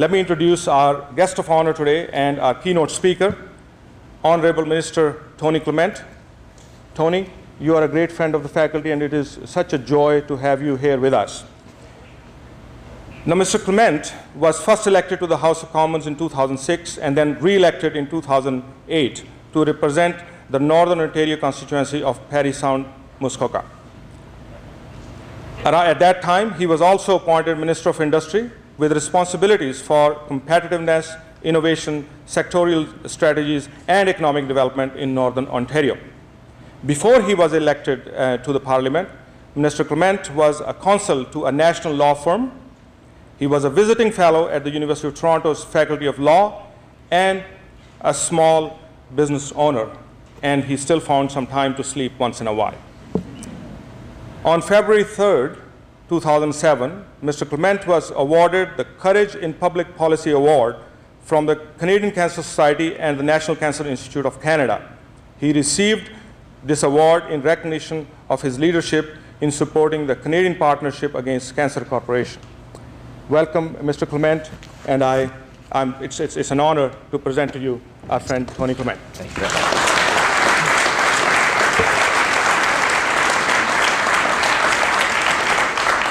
Let me introduce our guest of honor today and our keynote speaker, Honorable Minister Tony Clement. Tony, you are a great friend of the faculty, and it is such a joy to have you here with us. Now, Mr. Clement was first elected to the House of Commons in 2006 and then re-elected in 2008 to represent the Northern Ontario constituency of Parry Sound, Muskoka. At that time, he was also appointed Minister of Industry with responsibilities for competitiveness, innovation, sectorial strategies, and economic development in Northern Ontario. Before he was elected to the Parliament, Minister Clement was a counsel to a national law firm. He was a visiting fellow at the University of Toronto's Faculty of Law and a small business owner, and he still found some time to sleep once in a while. On February 3rd, 2007, Mr. Clement was awarded the Courage in Public Policy Award from the Canadian Cancer Society and the National Cancer Institute of Canada. He received this award in recognition of his leadership in supporting the Canadian Partnership Against Cancer Corporation. Welcome, Mr. Clement, and it's an honor to present to you our friend Tony Clement. Thank you very much.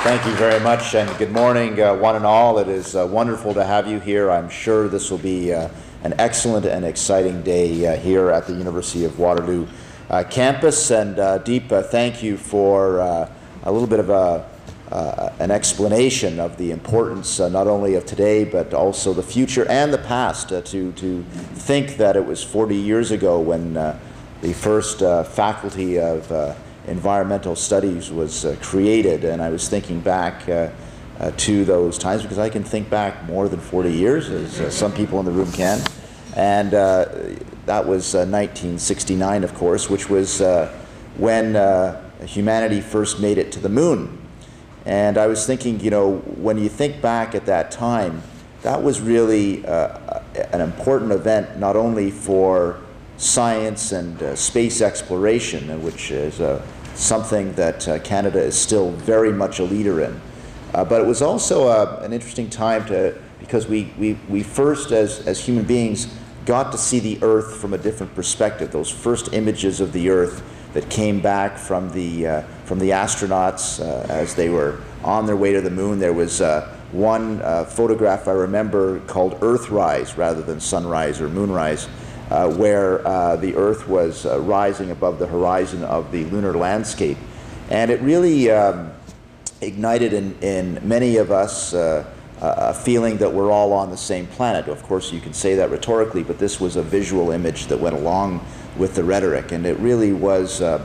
Thank you very much, and good morning, one and all. It is wonderful to have you here. I'm sure this will be an excellent and exciting day here at the University of Waterloo campus. And Deep, thank you for a little bit of an explanation of the importance not only of today, but also the future and the past. To think that it was 40 years ago when the first faculty of Environmental Studies was created, and I was thinking back to those times because I can think back more than 40 years, as some people in the room can, and that was 1969, of course, which was when humanity first made it to the moon. And I was thinking, you know, when you think back at that time, that was really an important event, not only for science and space exploration, which is something that Canada is still very much a leader in. But it was also an interesting time because we first, as human beings, got to see the Earth from a different perspective. Those first images of the Earth that came back from the astronauts as they were on their way to the moon. There was one photograph I remember called Earthrise rather than Sunrise or Moonrise, where the Earth was rising above the horizon of the lunar landscape. And it really ignited in many of us a feeling that we're all on the same planet. Of course, you can say that rhetorically, but this was a visual image that went along with the rhetoric, and it really was the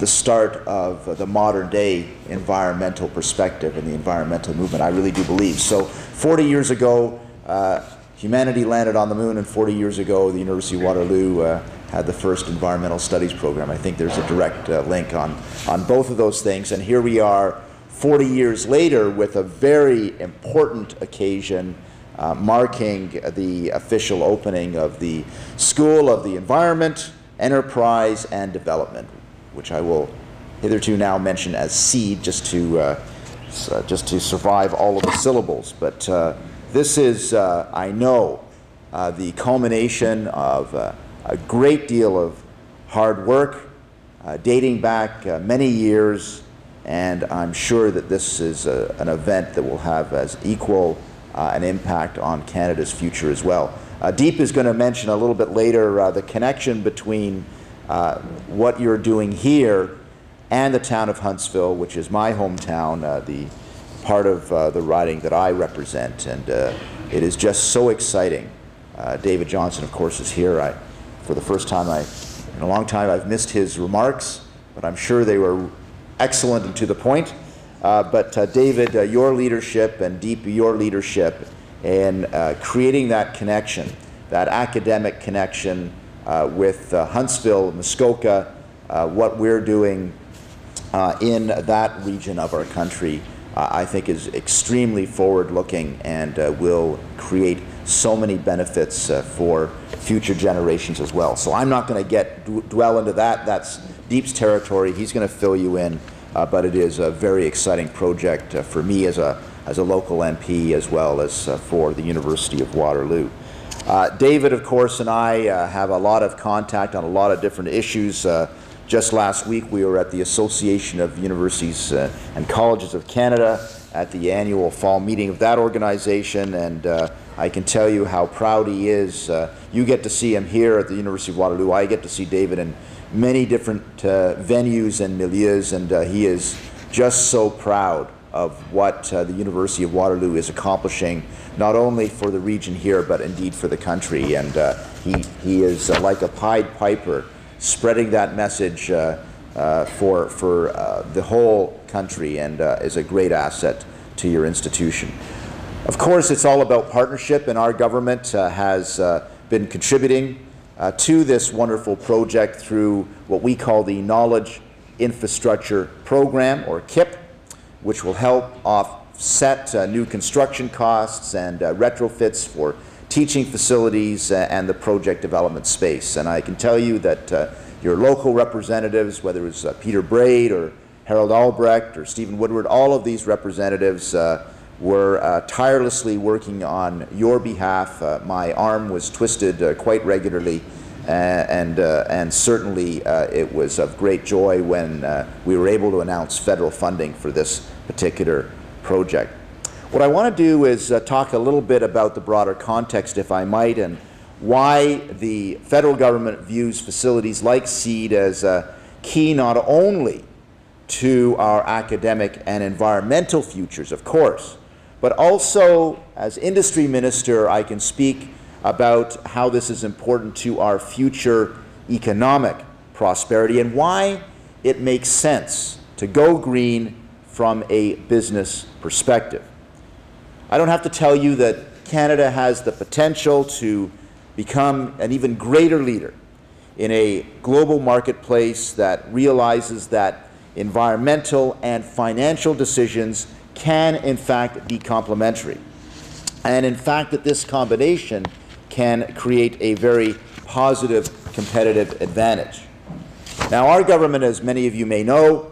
start of the modern day environmental perspective and the environmental movement, I really do believe. So 40 years ago, humanity landed on the moon, and 40 years ago, the University of Waterloo had the first environmental studies program. I think there's a direct link on both of those things, and here we are 40 years later with a very important occasion marking the official opening of the School of the Environment, Enterprise and Development, which I will hitherto now mention as SEED just to survive all of the syllables. But this is, I know, the culmination of a great deal of hard work dating back many years, and I'm sure that this is an event that will have as equal an impact on Canada's future as well. Deep is going to mention a little bit later the connection between what you're doing here and the town of Huntsville, which is my hometown, the part of the riding that I represent, and it is just so exciting. David Johnson, of course, is here. For the first time in a long time, I've missed his remarks, but I'm sure they were excellent and to the point. But David, your leadership, and Deep, your leadership in creating that connection, that academic connection with Huntsville, Muskoka, what we're doing in that region of our country, I think is extremely forward-looking and will create so many benefits for future generations as well. So I'm not going to dwell into that. That's Deep's territory. He's going to fill you in. But it is a very exciting project for me as a as a local MP as well as for the University of Waterloo. David, of course, and I have a lot of contact on a lot of different issues. Just last week we were at the Association of Universities and Colleges of Canada at the annual fall meeting of that organization, and I can tell you how proud he is. You get to see him here at the University of Waterloo. I get to see David in many different venues and milieus, and he is just so proud of what the University of Waterloo is accomplishing, not only for the region here, but indeed for the country. And he is like a Pied Piper, spreading that message for the whole country, and is a great asset to your institution. Of course, it's all about partnership, and our government has been contributing to this wonderful project through what we call the Knowledge Infrastructure Program, or KIP, which will help offset new construction costs and retrofits for teaching facilities and the project development space. And I can tell you that your local representatives, whether it's Peter Braid or Harold Albrecht or Stephen Woodward, all of these representatives were tirelessly working on your behalf. My arm was twisted quite regularly, and certainly it was of great joy when we were able to announce federal funding for this particular project. What I want to do is talk a little bit about the broader context, if I might, and why the federal government views facilities like SEED as key not only to our academic and environmental futures, of course, but also as industry minister, I can speak about how this is important to our future economic prosperity and why it makes sense to go green from a business perspective. I don't have to tell you that Canada has the potential to become an even greater leader in a global marketplace that realizes that environmental and financial decisions can in fact be complementary, and in fact that this combination can create a very positive competitive advantage. Now, our government, as many of you may know,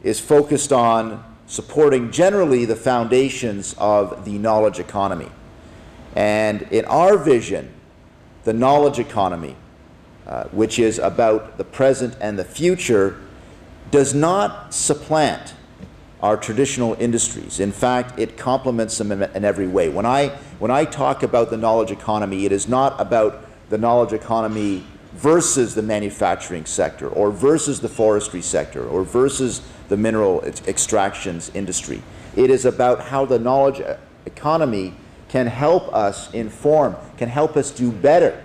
is focused on supporting generally the foundations of the knowledge economy. And in our vision, the knowledge economy, which is about the present and the future, does not supplant our traditional industries. In fact, it complements them in every way. When I talk about the knowledge economy, it is not about the knowledge economy versus the manufacturing sector, or versus the forestry sector, or versus the mineral extractions industry. It is about how the knowledge economy can help us inform, can help us do better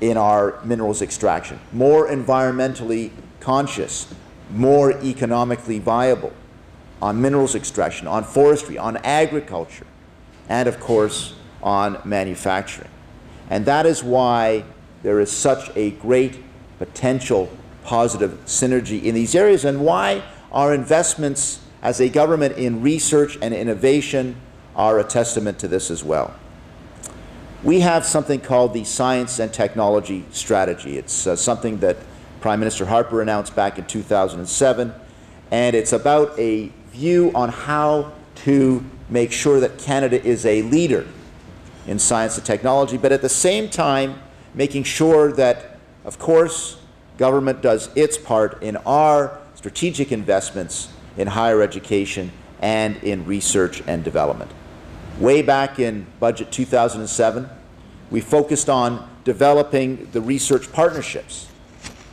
in our minerals extraction, more environmentally conscious, more economically viable on minerals extraction, on forestry, on agriculture, and of course on manufacturing. And that is why there is such a great potential positive synergy in these areas, and why our investments as a government in research and innovation are a testament to this as well. We have something called the Science and Technology Strategy. It's something that Prime Minister Harper announced back in 2007, and it's about a view on how to make sure that Canada is a leader in science and technology, but at the same time making sure that, of course, government does its part in our strategic investments in higher education and in research and development. Way back in Budget 2007, we focused on developing the research partnerships,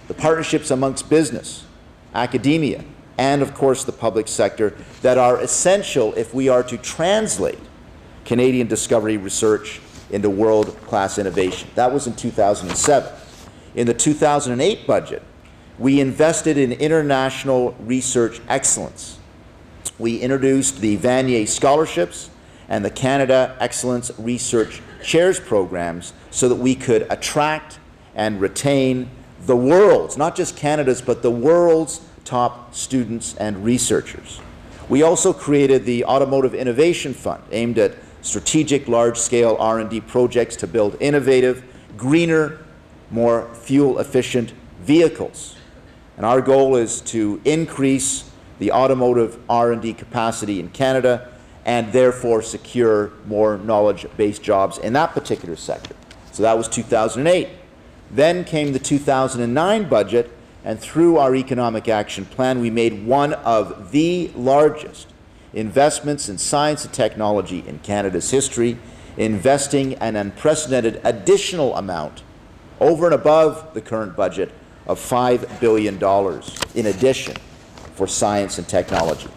the partnerships amongst business, academia, and of course the public sector that are essential if we are to translate Canadian discovery research into world-class innovation. That was in 2007. In the 2008 budget, we invested in international research excellence. We introduced the Vanier Scholarships and the Canada Excellence Research Chairs programs so that we could attract and retain the world's, not just Canada's, but the world's top students and researchers. We also created the Automotive Innovation Fund, aimed at strategic large-scale R&D projects to build innovative, greener, more fuel-efficient vehicles. And our goal is to increase the automotive R&D capacity in Canada and therefore secure more knowledge-based jobs in that particular sector. So that was 2008. Then came the 2009 budget, and through our economic action plan, we made one of the largest investments in science and technology in Canada's history, investing an unprecedented additional amount over and above the current budget of $5 billion in addition for science and technology.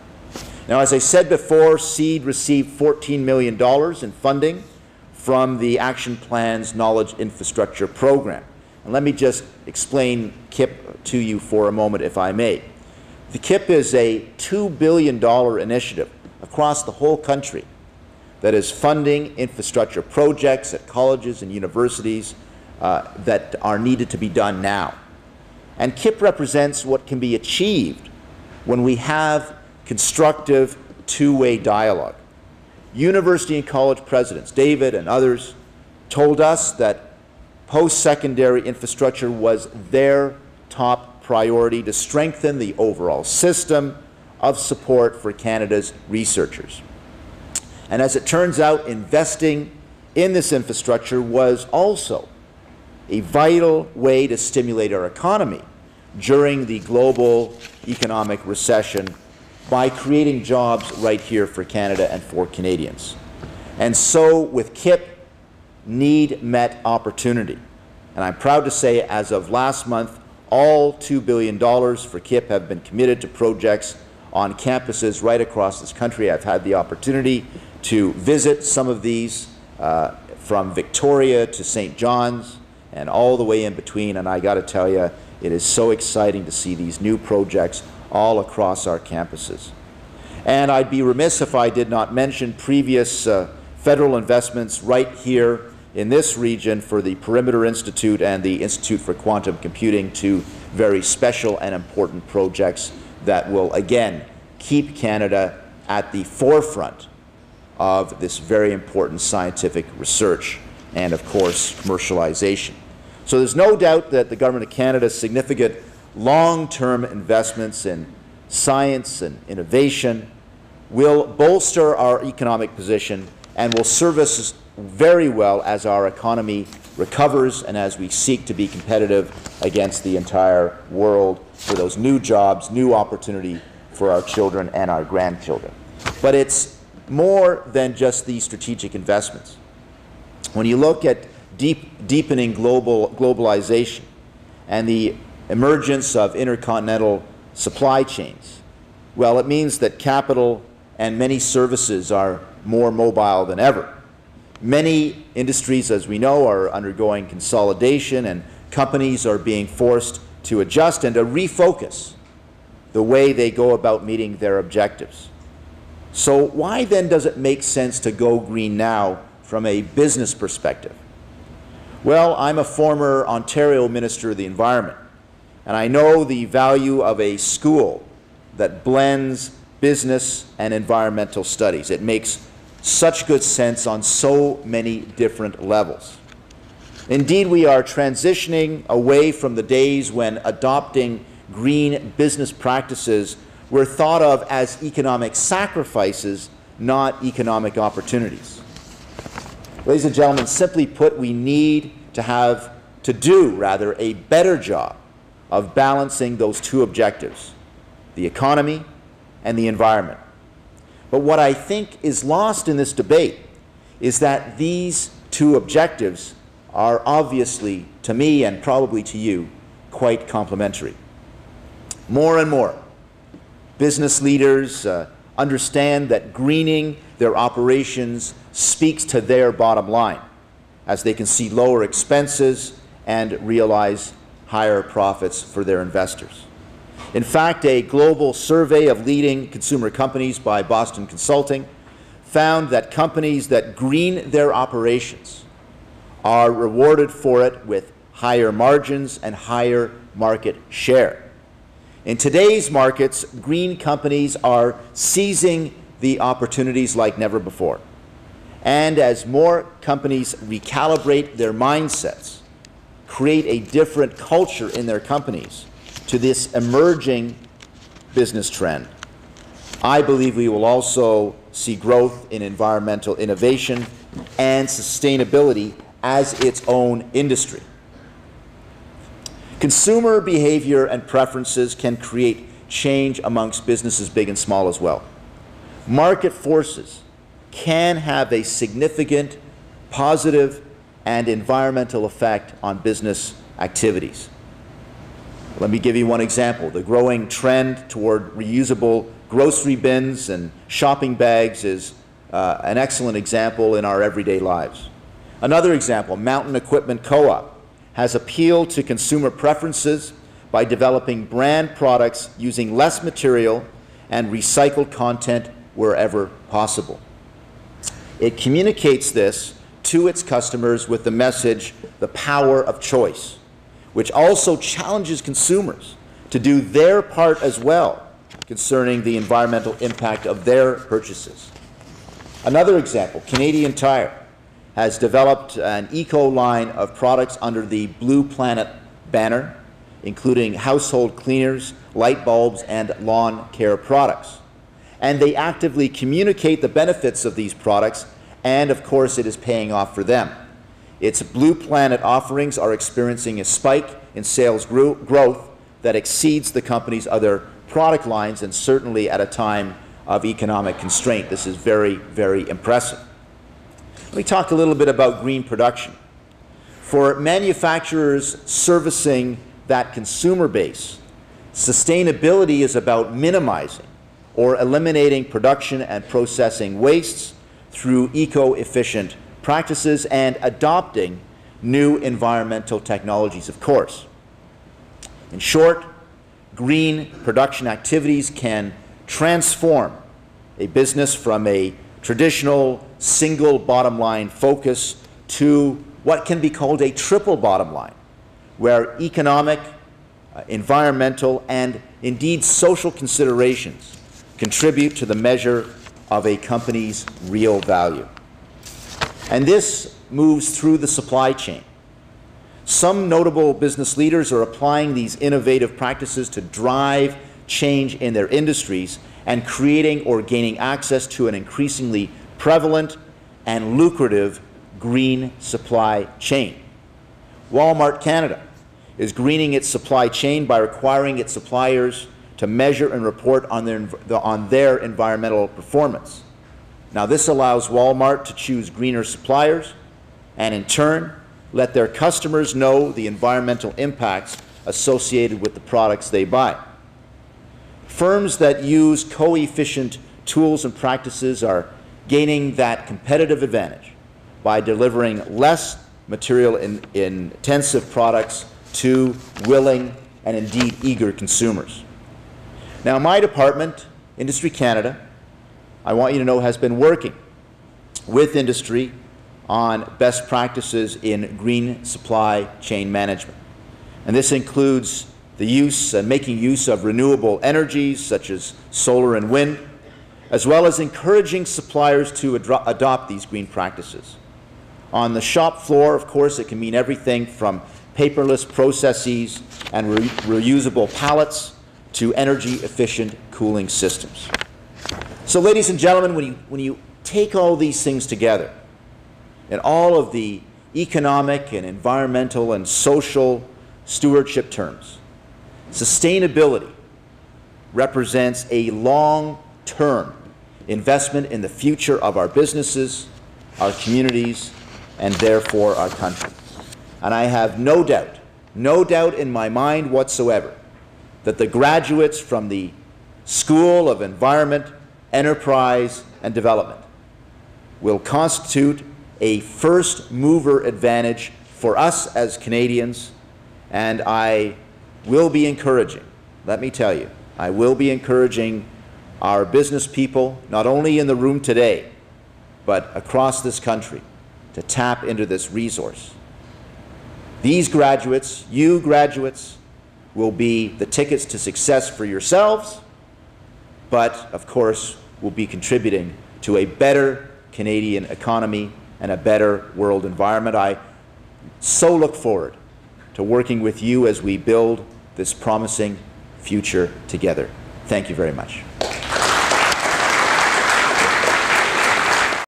Now, as I said before, SEED received $14 million in funding from the Action Plan's Knowledge Infrastructure Program. And let me just explain KIP to you for a moment, if I may. The KIP is a $2 billion initiative across the whole country that is funding infrastructure projects at colleges and universities that are needed to be done now. And KIP represents what can be achieved when we have constructive two-way dialogue. University and college presidents, David and others, told us that post-secondary infrastructure was their top priority to strengthen the overall system of support for Canada's researchers. And as it turns out, investing in this infrastructure was also a vital way to stimulate our economy during the global economic recession by creating jobs right here for Canada and for Canadians. And so with KIP, need met opportunity. And I'm proud to say, as of last month, all $2 billion for KIP have been committed to projects on campuses right across this country. I've had the opportunity to visit some of these from Victoria to St. John's and all the way in between, and I got to tell you, it is so exciting to see these new projects all across our campuses. And I'd be remiss if I did not mention previous federal investments right here in this region for the Perimeter Institute and the Institute for Quantum Computing, two very special and important projects that will, again, keep Canada at the forefront of this very important scientific research and, of course, commercialization. So there's no doubt that the Government of Canada's significant long-term investments in science and innovation will bolster our economic position and will serve us very well as our economy recovers and as we seek to be competitive against the entire world for those new jobs, new opportunity for our children and our grandchildren. But it's more than just these strategic investments. When you look at deepening globalization and the emergence of intercontinental supply chains, well, it means that capital and many services are more mobile than ever. Many industries, as we know, are undergoing consolidation, and companies are being forced to adjust and to refocus the way they go about meeting their objectives. So why then does it make sense to go green now from a business perspective? Well, I'm a former Ontario Minister of the Environment, and I know the value of a school that blends business and environmental studies. It makes such good sense on so many different levels. Indeed, we are transitioning away from the days when adopting green business practices were thought of as economic sacrifices, not economic opportunities. Ladies and gentlemen, simply put, we need to do a better job of balancing those two objectives, the economy and the environment. But what I think is lost in this debate is that these two objectives are obviously, to me and probably to you, quite complementary. More and more, business leaders understand that greening their operations speaks to their bottom line, as they can see lower expenses and realize higher profits for their investors. In fact, a global survey of leading consumer companies by Boston Consulting found that companies that green their operations are rewarded for it with higher margins and higher market share. In today's markets, green companies are seizing the opportunities like never before. And as more companies recalibrate their mindsets, create a different culture in their companies to this emerging business trend, I believe we will also see growth in environmental innovation and sustainability as its own industry. Consumer behavior and preferences can create change amongst businesses big and small as well. Market forces can have a significant positive and environmental effect on business activities. Let me give you one example. The growing trend toward reusable grocery bins and shopping bags is an excellent example in our everyday lives. Another example, Mountain Equipment Co-op has appealed to consumer preferences by developing brand products using less material and recycled content wherever possible. It communicates this to its customers with the message, the power of choice, which also challenges consumers to do their part as well concerning the environmental impact of their purchases. Another example, Canadian Tire has developed an eco line of products under the Blue Planet banner, including household cleaners, light bulbs, and lawn care products. And they actively communicate the benefits of these products, and of course it is paying off for them. Its Blue Planet offerings are experiencing a spike in sales growth that exceeds the company's other product lines, and certainly at a time of economic constraint. This is very, very impressive. Let me talk a little bit about green production. For manufacturers servicing that consumer base, sustainability is about minimizing or eliminating production and processing wastes through eco-efficient practices and adopting new environmental technologies, of course. In short, green production activities can transform a business from a traditional single bottom line focus to what can be called a triple bottom line, where economic, environmental, and indeed social considerations contribute to the measure of a company's real value. And this moves through the supply chain. Some notable business leaders are applying these innovative practices to drive change in their industries and creating or gaining access to an increasingly prevalent and lucrative green supply chain. Walmart Canada is greening its supply chain by requiring its suppliers to measure and report on their environmental performance. Now, this allows Walmart to choose greener suppliers and, in turn, let their customers know the environmental impacts associated with the products they buy. Firms that use co-efficient tools and practices are gaining that competitive advantage by delivering less material-intensive products to willing and indeed eager consumers. Now, my department, Industry Canada, I want you to know, has been working with industry on best practices in green supply chain management. And this includes the use and making use of renewable energies such as solar and wind, as well as encouraging suppliers to adopt these green practices. On the shop floor, of course, it can mean everything from paperless processes and reusable pallets to energy-efficient cooling systems. So, ladies and gentlemen, when you take all these things together, in all of the economic and environmental and social stewardship terms, sustainability represents a long-term investment in the future of our businesses, our communities, and therefore our country. And I have no doubt in my mind whatsoever that the graduates from the School of Environment, Enterprise, and Development will constitute a first mover advantage for us as Canadians, and I will be encouraging, let me tell you, I will be encouraging our business people, not only in the room today, but across this country, to tap into this resource. These graduates, you graduates, will be the tickets to success for yourselves, but of course will be contributing to a better Canadian economy and a better world environment. I so look forward to working with you as we build this promising future together. Thank you very much.